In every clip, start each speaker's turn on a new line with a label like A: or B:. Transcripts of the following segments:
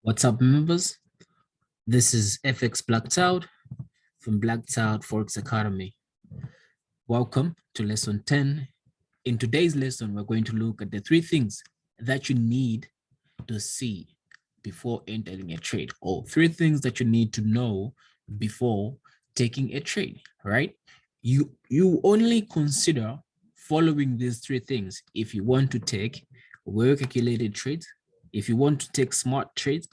A: What's up, members? This is FX Blacked Out from Blacked Out FOREX Academy. Welcome to lesson 10. In today's lesson, we're going to look at the 3 things that you need to see before entering a trade, or 3 things that you need to know before taking a trade, right? You only consider following these 3 things if you want to take well-calculated trades, if you want to take smart trades,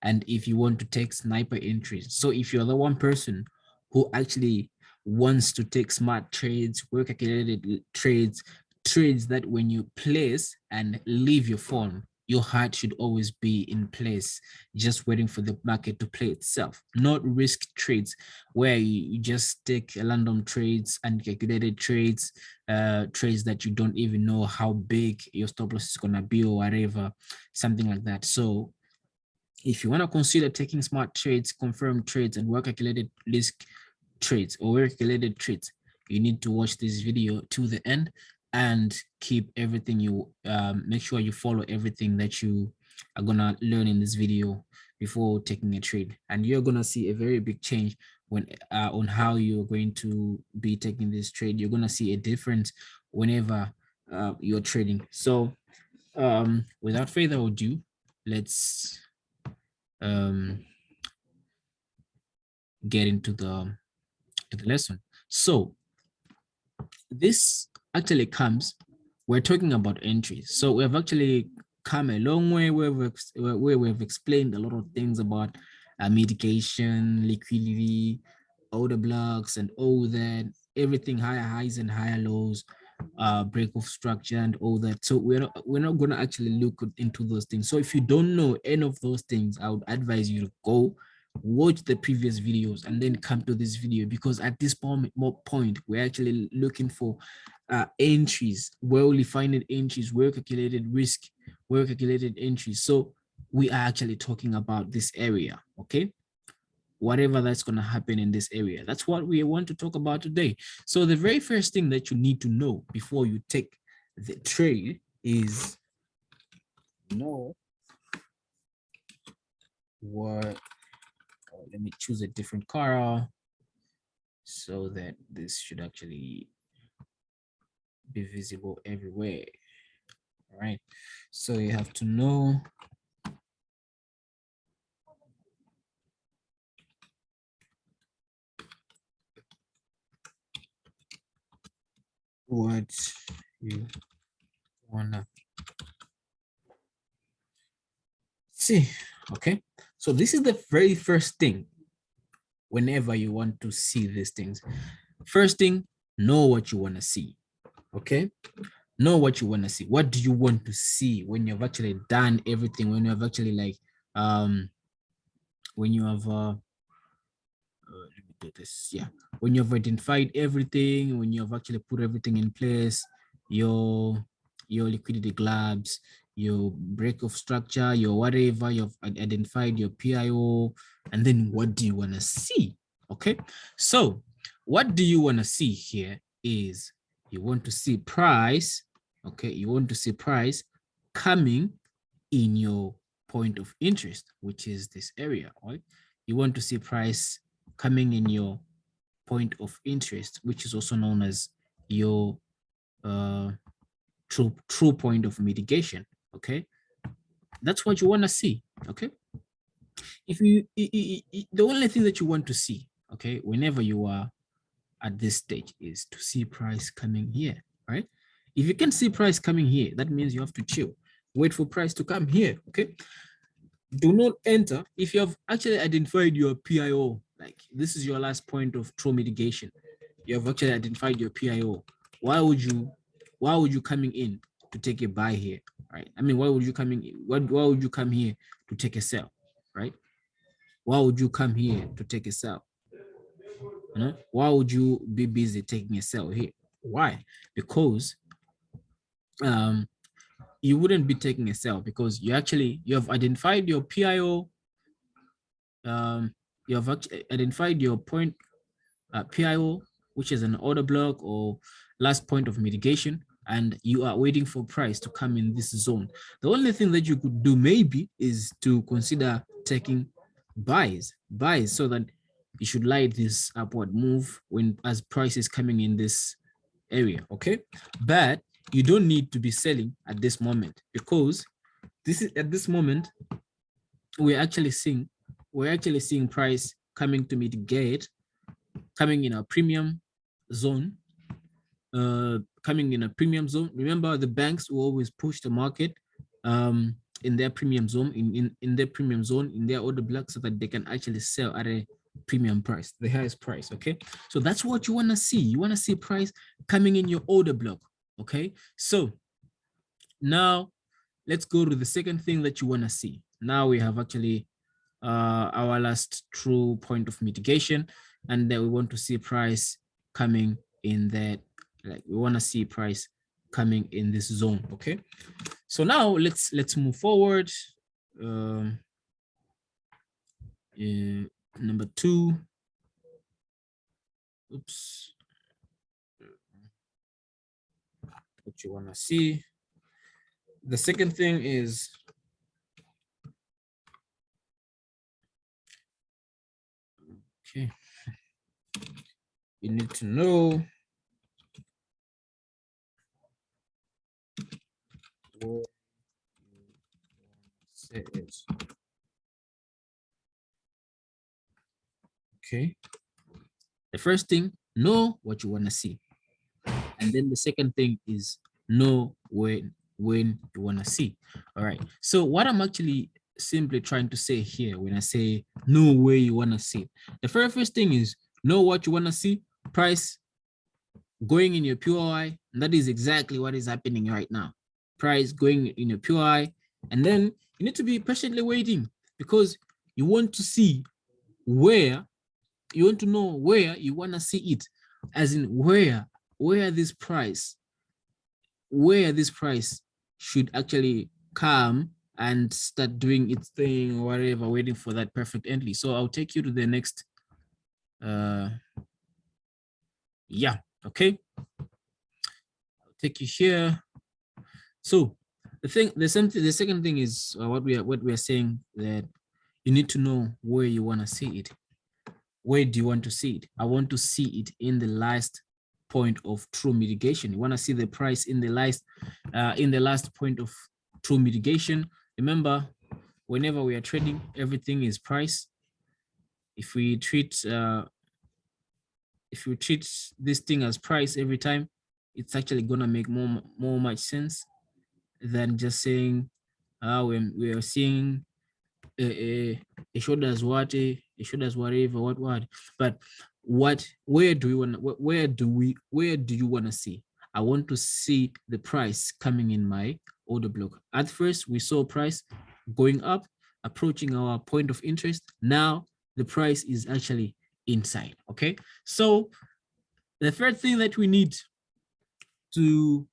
A: and if you want to take sniper entries. So if you're the one person who actually wants to take smart trades, well-calculated trades, trades that when you place and leave your phone, your heart should always be in place, just waiting for the market to play itself, not risk trades where you just take random trades and calculated trades, trades that you don't even know how big your stop loss is going to be or whatever, something like that. So if you want to consider taking smart trades, confirmed trades, and well-calculated risk trades or well-calculated trades, you need to watch this video to the end and keep everything make sure you follow everything that you are gonna learn in this video before taking a trade, and you're gonna see a very big change when on how you're going to be taking this trade. You're gonna see a difference whenever you're trading. So without further ado, let's get into the lesson. So this actually comes, we're talking about entries. So we've actually come a long way where we've explained a lot of things about mitigation, liquidity, order blocks, and all that, everything, higher highs and higher lows, break of structure and all that. So we're not going to actually look into those things. So if you don't know any of those things, I would advise you to go watch the previous videos and then come to this video, because at this point we're actually looking for entries, well-defined entries, well-calculated risk, well-calculated entries. So we are actually talking about this area, okay? Whatever that's going to happen in this area, that's what we want to talk about today. So the very first thing that you need to know before you take the trade is know what, let me choose a different color so that this should actually be visible everywhere. All right, so you have to know what you wanna see. Okay, so this is the very first thing whenever you want to see these things. First thing, know what you want to see. Okay, know what you want to see. What do you want to see when you've actually done everything, when you have actually like when you have let me do this, yeah, when you've identified everything, when you have actually put everything in place, your liquidity globs, your break of structure, your whatever, you've identified your PIO, and then what do you want to see? Okay, so what do you want to see here is you want to see price. Okay, you want to see price coming in your point of interest, which is this area, right? You want to see price coming in your point of interest, which is also known as your true point of mitigation. Okay, that's what you want to see. Okay, if you the only thing that you want to see, okay, whenever you are at this stage, is to see price coming here, right? If you can see price coming here, that means you have to chill, wait for price to come here. Okay, do not enter if you have actually identified your PIO, like this is your last point of true mitigation. You have actually identified your PIO. Why would you coming in to take a buy here, right? I mean, why would you why would you come here to take a sell, right? Why would you come here to take a sell? You know, why would you be busy taking a sell here? Why? Because you wouldn't be taking a sell because you have identified your PIO. You have actually identified your point PIO, which is an order block or last point of mitigation. and you are waiting for price to come in this zone, the only thing that you could do maybe is to consider taking buys so that you should light this upward move when as price is coming in this area. Okay, but you don't need to be selling at this moment, because this is at this moment we're actually seeing price coming to mitigate, coming in a premium zone, Remember, the banks will always push the market in their premium zone, in their premium zone, in their order block, so that they can actually sell at a premium price, the highest price. Okay, so that's what you want to see. You want to see price coming in your order block. Okay, so now let's go to the second thing that you want to see. Now we have actually our last true point of mitigation, and then we want to see price coming in that, like we want to see price coming in this zone. Okay, so now let's move forward. Number 2, oops, what you want to see. The second thing is okay, you need to know where set it. Okay, the first thing, know what you want to see, and then the second thing is know when you want to see. All right, so what I'm actually simply trying to say here when I say know where you want to see, the very first thing is know what you want to see, price going in your POI, and that is exactly what is happening right now. Price going in your POI, and then you need to be patiently waiting, because you want to see where, you want to know where you want to see it, as in where this price should actually come and start doing its thing or whatever, waiting for that perfect entry. So I'll take you to the next yeah, okay, I'll take you here. So the second thing is what we are saying, that you need to know where you want to see it. Where do you want to see it? I want to see it in the last point of true mitigation. You want to see the price in the last point of true mitigation. Remember, whenever we are trading, everything is price. If we treat this thing as price every time, it's actually gonna make much sense than just saying we are seeing a shoulders what, a shoulders whatever, what. But where do you want to see? I want to see the price coming in my order block. At first, we saw price going up, approaching our point of interest. Now the price is actually inside. Okay, so the third thing that we need to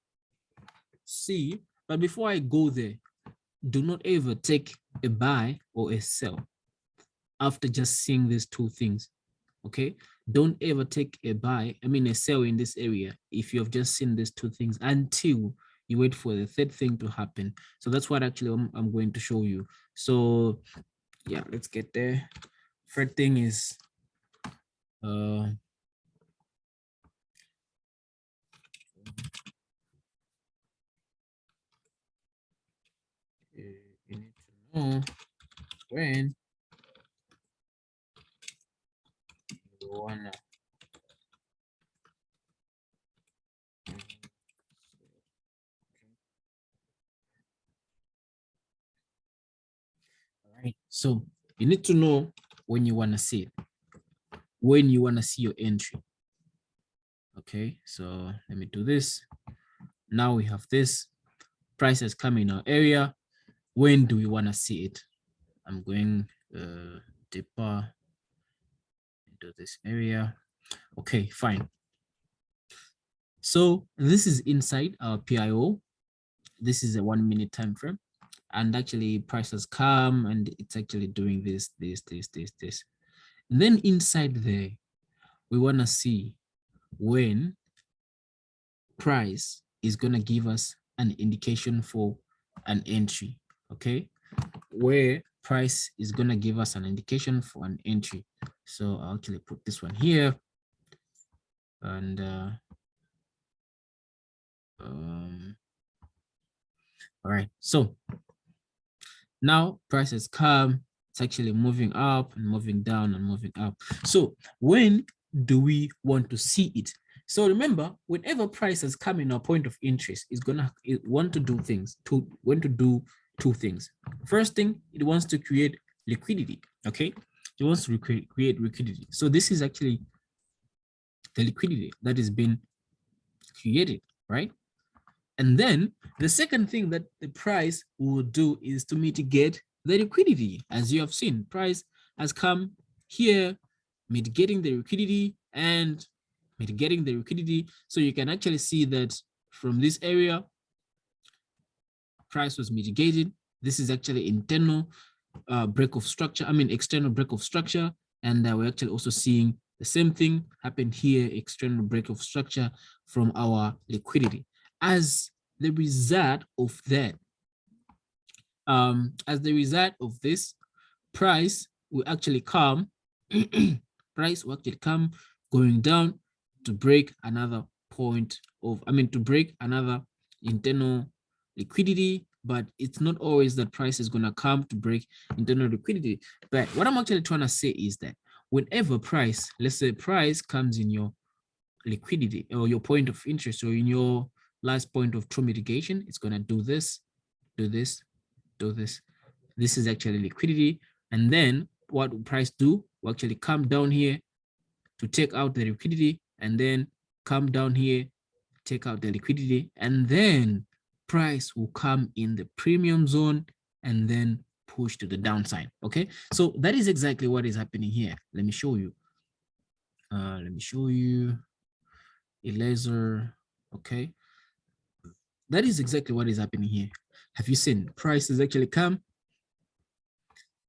A: see, but before I go there, do not ever take a buy or a sell after just seeing these two things. Okay, don't ever take a sell in this area if you have just seen these two things, until you wait for the third thing to happen. So that's what actually I'm going to show you. So yeah, let's get there. Third thing is you need to know when you wanna all right, so you need to know when you want to see it, when you want to see your entry. Okay, so let me do this. Now we have this prices come in our area. When do we want to see it? I'm going deeper into this area. Okay, fine. So this is inside our PIO. This is a 1 minute time frame, and actually prices come and it's actually doing this. And then inside there, we want to see when price is going to give us an indication for an entry, okay? Where price is going to give us an indication for an entry. So I'll actually put this one here. And all right, so now price has come, it's actually moving up and moving down and moving up. So when do we want to see it? So remember, whenever price has come in our point of interest, it's gonna want to do two things. First thing, it wants to create liquidity, okay? It wants to create liquidity. So this is actually the liquidity that is being created, right? And then the second thing that the price will do is to mitigate the liquidity. As you have seen, price has come here, mitigating the liquidity and mitigating the liquidity. So you can actually see that from this area, price was mitigated. This is actually internal break of structure, external break of structure. And we're actually also seeing the same thing happened here, external break of structure from our liquidity. As the result of that, this, price will actually come, going down to break another point of, to break another internal liquidity, but it's not always that price is going to come to break internal liquidity. But what I'm actually trying to say is that whenever price, let's say price comes in your liquidity or your point of interest or in your last point of true mitigation, it's going to do this, do this, do this. This is actually liquidity. And then what will price do? Will actually come down here to take out the liquidity and then come down here, take out the liquidity, and then price will come in the premium zone and then push to the downside. Okay, so that is exactly what is happening here. Let me show you. Laser. Okay, that is exactly what is happening here. Have you seen price has actually come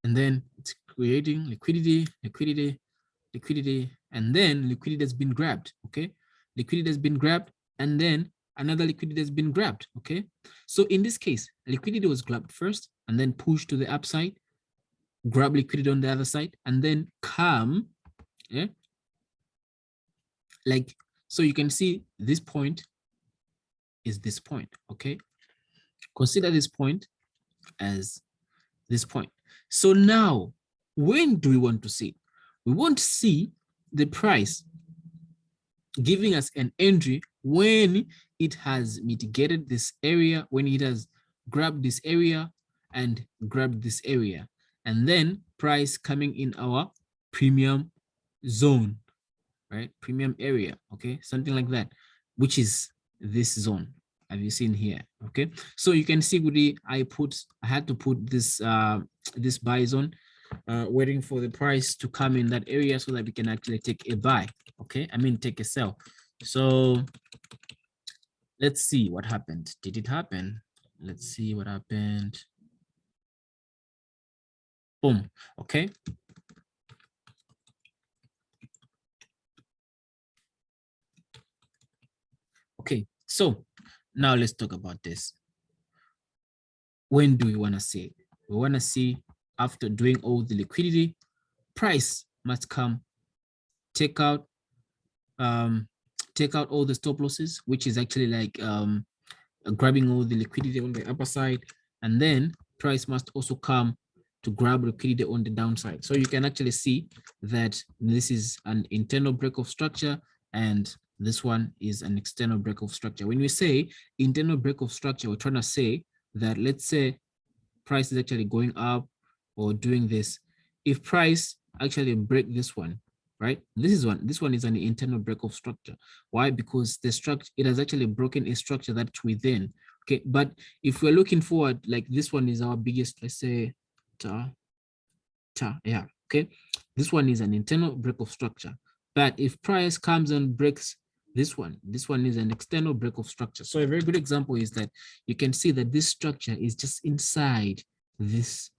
A: and then it's creating liquidity, and then liquidity has been grabbed. Okay, liquidity has been grabbed and then another liquidity has been grabbed. Okay, so in this case, liquidity was grabbed first and then pushed to the upside, grab liquidity on the other side, and then come, yeah, like, so you can see this point is this point. Okay, consider this point as this point. So now, when do we want to see? We want to see the price giving us an entry when it has mitigated this area, when it has grabbed this area and grabbed this area, and then price coming in our premium zone, right? Premium area, okay? Something like that, which is this zone. Have you seen here? Okay, so you can see I had to put this this buy zone, waiting for the price to come in that area so that we can actually take a buy. Okay, take a sell. So let's see what happened. Did it happen? Let's see what happened. Boom. Okay. Okay, so now let's talk about this. When do we want to see it? We want to see after doing all the liquidity, price must come, take out all the stop losses, which is actually like grabbing all the liquidity on the upper side, and then price must also come to grab liquidity on the downside. So you can actually see that this is an internal break of structure and this one is an external break of structure. When we say internal break of structure, we're trying to say that, let's say price is actually going up or doing this. If price actually break this one, right? This one is an internal break of structure. Why? Because the structure, it has actually broken a structure that's within. Okay, but if we're looking forward, like this one is our biggest, let's say, yeah, okay. This one is an internal break of structure. But if price comes and breaks this one is an external break of structure. So a very good example is that you can see that this structure is just inside this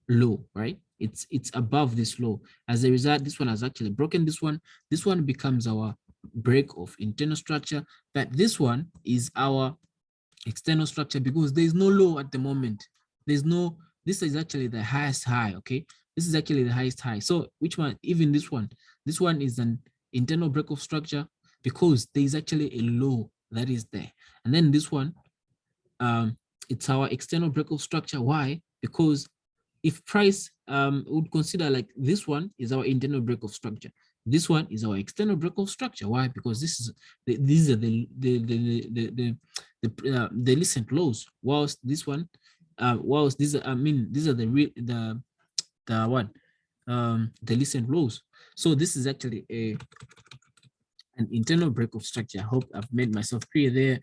A: low, right? It's above this low. As a result, this one has actually broken this one. This one becomes our break of internal structure, but this one is our external structure because there's no low at the moment. There's no, this is actually the highest high, okay? This is actually the highest high. So which one, even this one is an internal break-off structure because there's actually a low that is there. And then this one, it's our external break-off structure. Why? Because if price would consider like this one is our internal break-off structure, this one is our external break-off structure. Why? Because this is these are the recent lows, whilst this one whilst these are, I mean, these are the what the recent lows. So this is actually an internal break-off structure. I hope I've made myself clear there.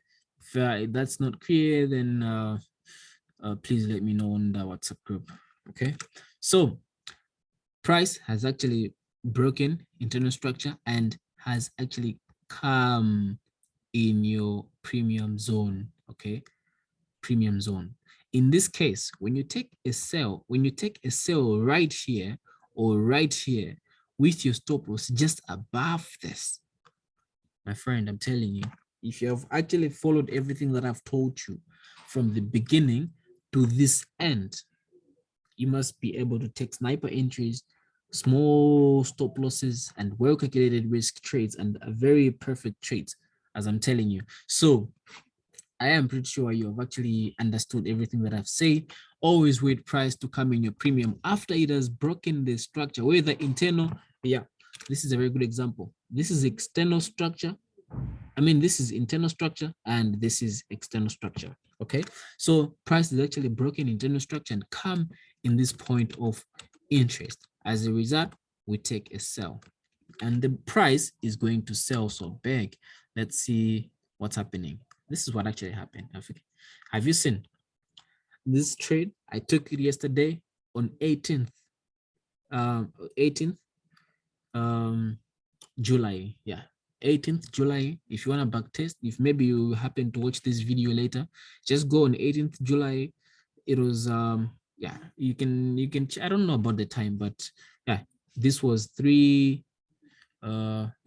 A: If that's not clear, then please let me know on the WhatsApp group. Okay, so price has actually broken internal structure and has actually come in your premium zone. Okay, premium zone. In this case, when you take a sell, right here or right here with your stop loss just above this, my friend, I'm telling you, if you have actually followed everything that I've told you from the beginning to this end, you must be able to take sniper entries, small stop losses, and well-calculated risk trades, and a very perfect trades, as I'm telling you. So I am pretty sure you have actually understood everything that I've said. Always wait price to come in your premium after it has broken the structure, whether internal. Yeah, this is a very good example. This is external structure. I mean, this is internal structure and this is external structure. Okay, so price is actually broken internal structure and come in this point of interest. As a result, we take a sell and the price is going to sell so big. Let's see what's happening. This is what actually happened. Have you seen this trade? I took it yesterday on 18th, 18th July. Yeah, 18th July. If you want to back test, if maybe you happen to watch this video later, just go on 18th July. It was yeah, you can I don't know about the time, but yeah, this was 3 we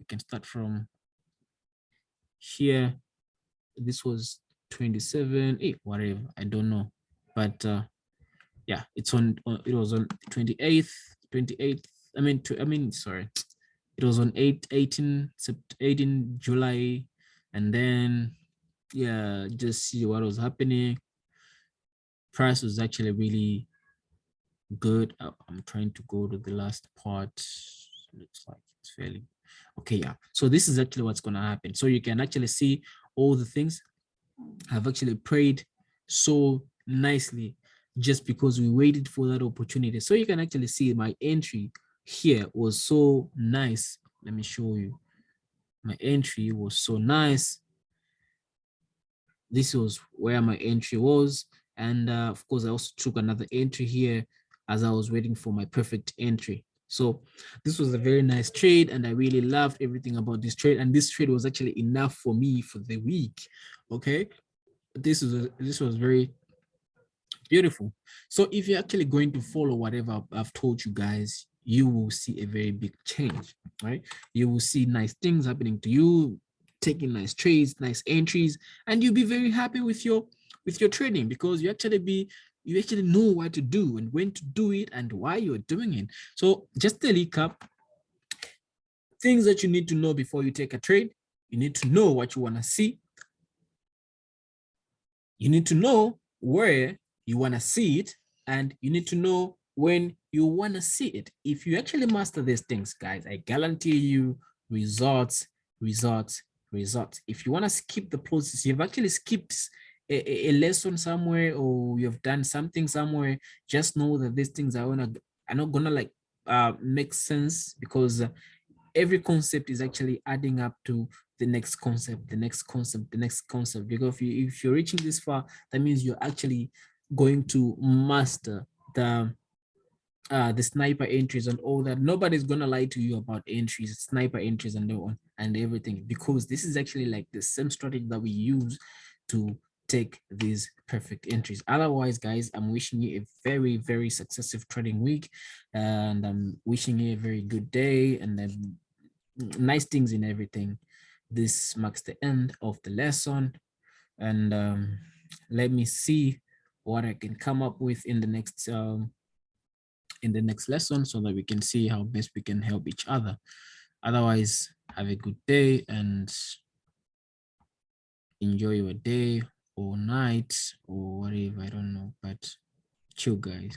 A: can start from here. This was 27, whatever, I don't know, but yeah, it's on it was on 28th, I mean sorry, it was on 18 July. And then yeah, just see what was happening. Price was actually really good. I'm trying to go to the last part. Looks like it's fairly okay. Yeah, so this is actually what's going to happen. So you can actually see all the things have actually prayed so nicely just because we waited for that opportunity. So you can actually see my entry here was so nice. Let me show you. My entry was so nice. This was where my entry was. And of course, I also took another entry here as I was waiting for my perfect entry. So this was a very nice trade and I really loved everything about this trade. And this trade was actually enough for me for the week. Okay. This was very beautiful. So if you're actually going to follow whatever I've told you guys, you will see a very big change, right? You will see nice things happening to you, taking nice trades, nice entries, and you'll be very happy with your trading because you actually know what to do and when to do it and why you're doing it. So just a recap, things that you need to know before you take a trade. You need to know what you want to see. You need to know where you want to see it, and you need to know when you want to see it. If you actually master these things, guys, I guarantee you results, results, results. If you want to skip the process, you've actually skipped a lesson somewhere or you've done something somewhere, just know that these things are not gonna like make sense because every concept is actually adding up to the next concept, the next concept, the next concept. Because if you're reaching this far, that means you're actually going to master the sniper entries and all that. Nobody's gonna lie to you about entries, sniper entries, and so on and everything, because this is actually like the same strategy that we use to take these perfect entries. Otherwise, guys, I'm wishing you a very, very successful trading week, and I'm wishing you a very good day and nice things in everything. This marks the end of the lesson, and let me see what I can come up with in the next lesson so that we can see how best we can help each other. Otherwise, have a good day and enjoy your day or night or whatever, I don't know, but chill guys.